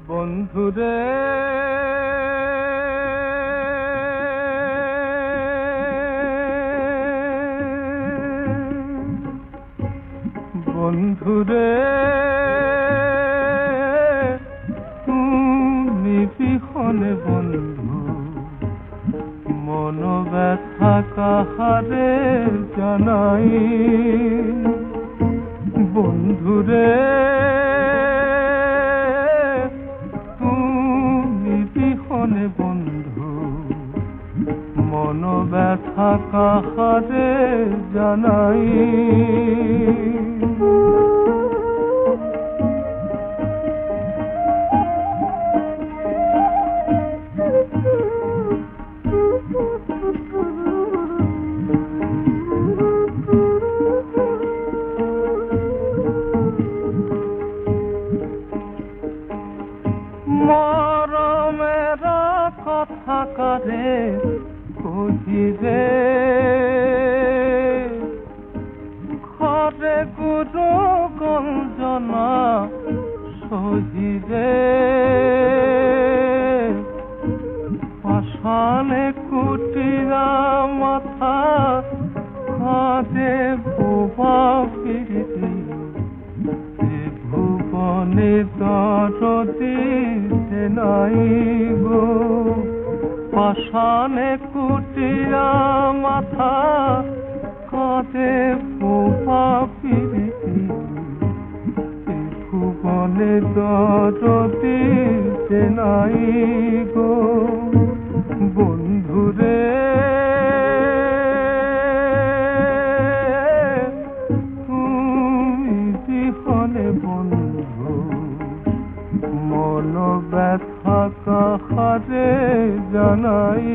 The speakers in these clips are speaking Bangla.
বন্ধুরে বন্ধুরে তুমি বিহনে বন্ধু মন ব্যথা কাহারে জানাই বন্ধুরে তুমি বিহনে বন্ধু মন ব্যথা কাহারে জানাই মরমেরা কথা কারে কহিরে ঘরে গুরু গঞ্জনা সহিরে পাষাণে কুটিরা মাথা কাঁদে বোবা ফিরি ভুবনে দরদি নাই গো পাষাণে কুটিরা মাথা কাঁদে বোবা ফিরি ভুবনে দরদি নাই গো বন্ধুরে তুমি বিহনে বন্ধু মন ব্যথা কাহারে জানাই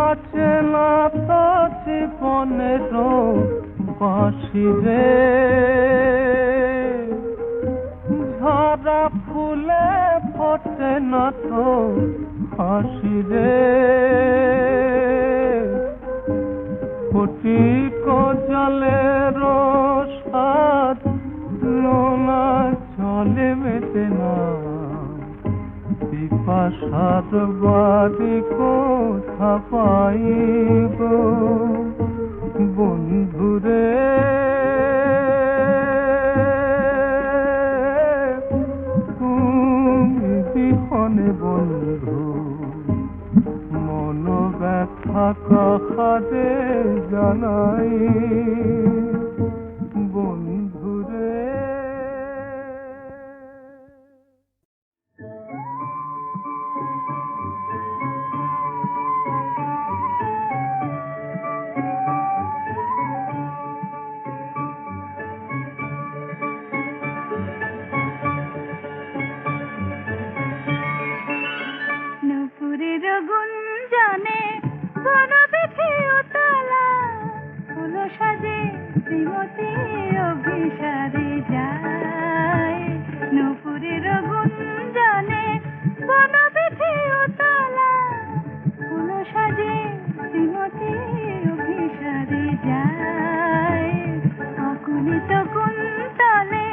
আছে না তো জীবনের বাঁশিরে ঝরা ফুলে ফোটে না তো হাসিরে ফটিক জলের সাদ নোনা জলে মেটে না পিপাসার বাড়ি কোথা পাইব বন্ধুরে তুমি বিহনে বন্ধু মন ব্যথা কাহারে জানাই বন্ধুরে গুঞ্জনে বন পিঠে উতলা ফুল সাজে শ্রীমতী অভিসারে যায় নূপুরের গুঞ্জনে বন পিঠে উতলা ফুল সাজে শ্রীমতী অভিসারে যায় অকুলিত কুন্তলে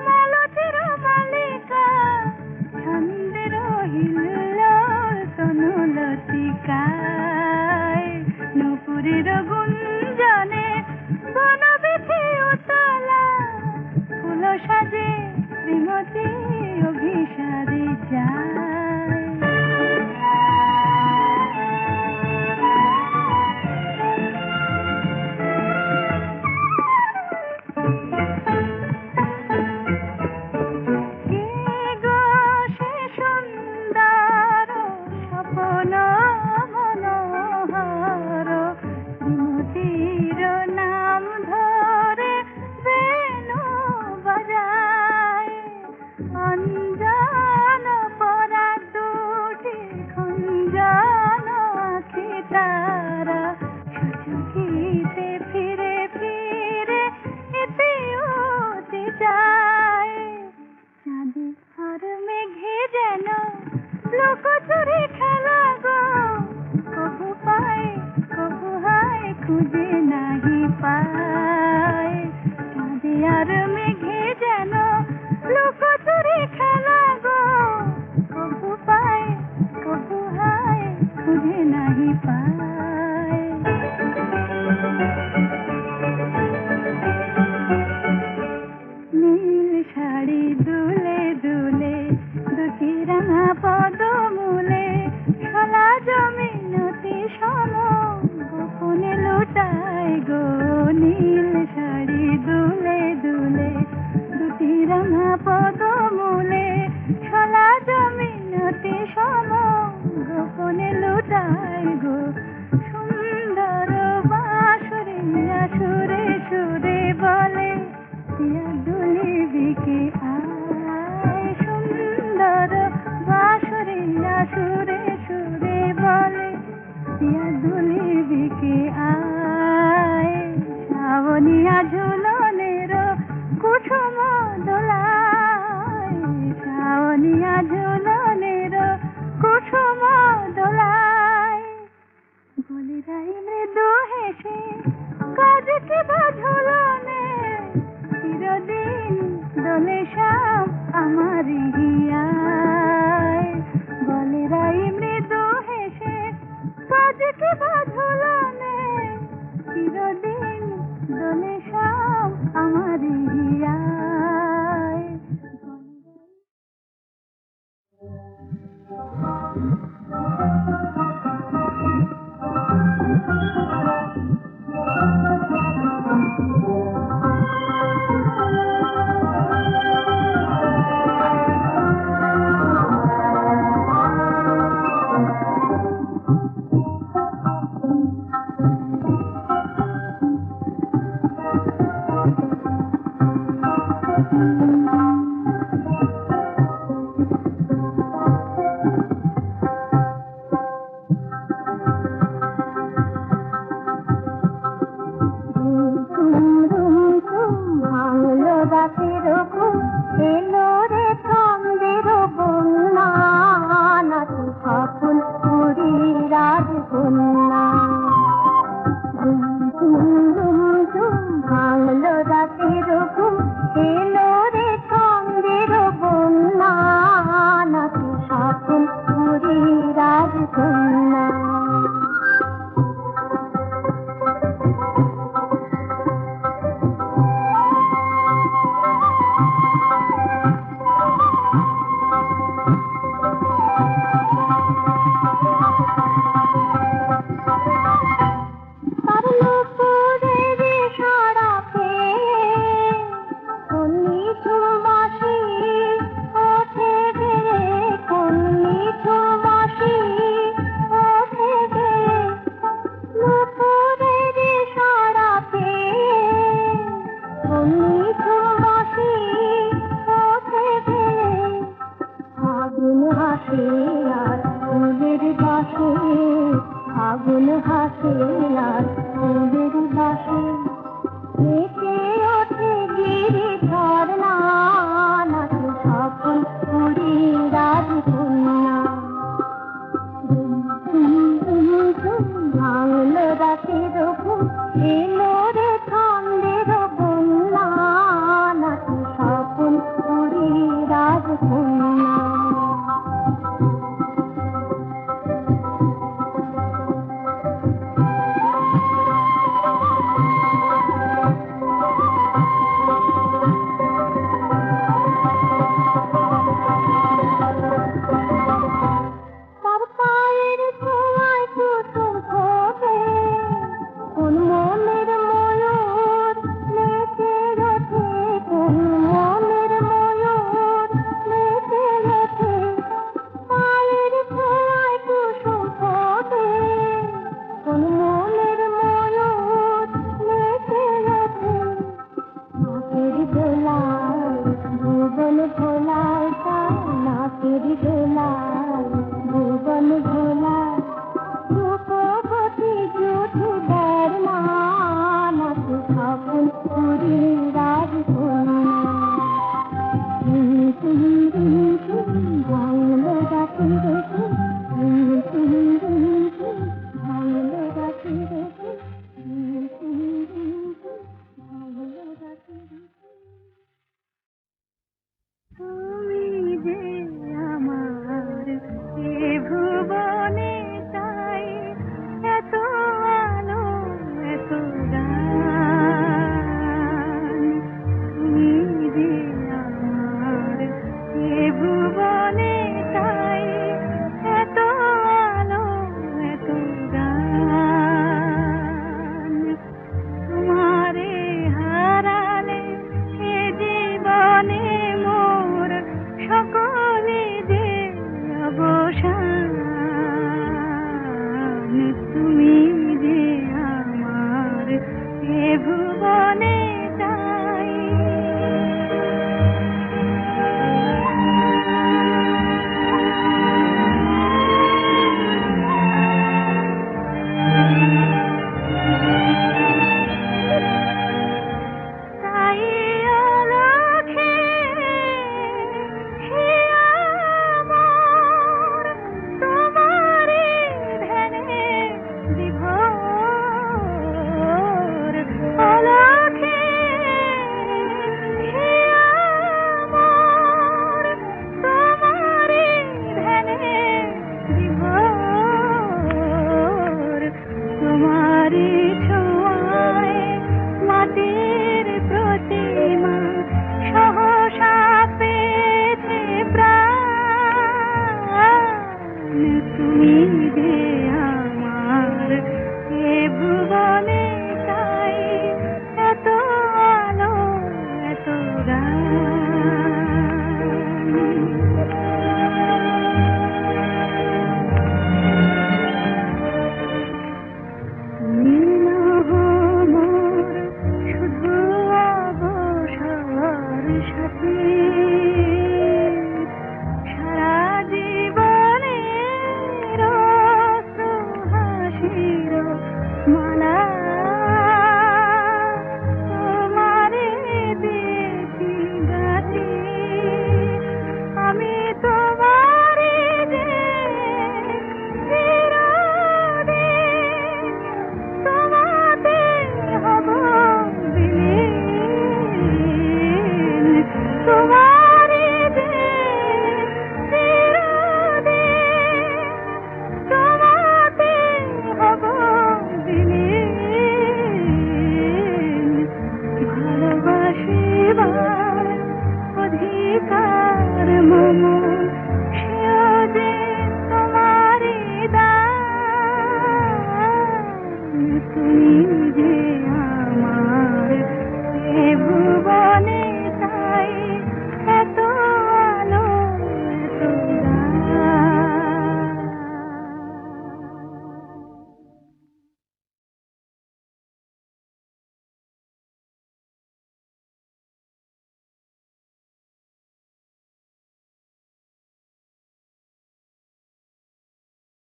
মালতীর মালিকা ছন্দের হিল্ল তনুলতিকায় নূপুরের গুঞ্জনে বন পিঠে উতলা ফুল সাজে শ্রীমতী অভিসারে যায় কুসুম দোলায় শাওনিয়া ঝুলনের কুসুম দোলায় গলিরাই মৃদু হেসে কাজকে বাঝুলনে চিরদিন দোলে শাম আমার হিয়ায় গলিরাই মৃদু হেসে কাজকে বাঝুলনে চিরদিন দোলে শাম আমার হিয়ায় গান